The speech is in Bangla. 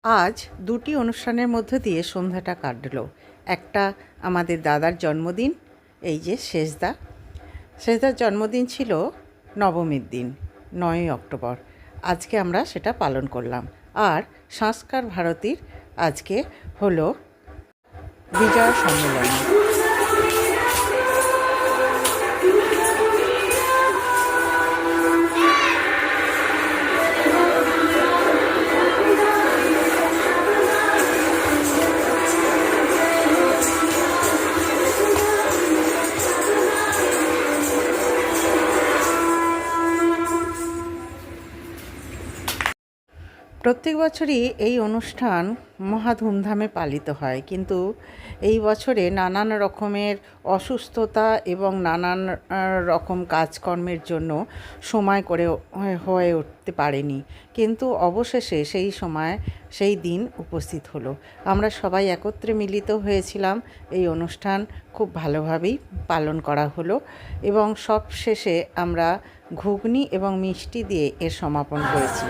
আজ দুটি অনুষ্ঠানের মধ্য দিয়ে সন্ধ্যাটা কাটল। একটা আমাদের দাদার জন্মদিন, এই যে শেষদার জন্মদিন ছিল নবমীর দিন, 9ই অক্টোবর। আজকে আমরা সেটা পালন করলাম। আর সংস্কার ভারতীর আজকে হলো বিজয় সম্মেলনী। প্রত্যেক বছরই এই অনুষ্ঠান মহা ধুমধামে পালিত হয়, কিন্তু এই বছরে নানান রকমের অসুস্থতা এবং নানান রকম কাজকর্মের জন্য সময় করে হয়ে উঠতে পারেনি, কিন্তু অবশেষে সেই দিন উপস্থিত হলো। আমরা সবাই একত্রে মিলিত হয়েছিলাম। এই অনুষ্ঠান খুব ভালোভাবেই পালন করা হলো এবং সব শেষে আমরা ঘুগনি এবং মিষ্টি দিয়ে এর সমাপন করেছি।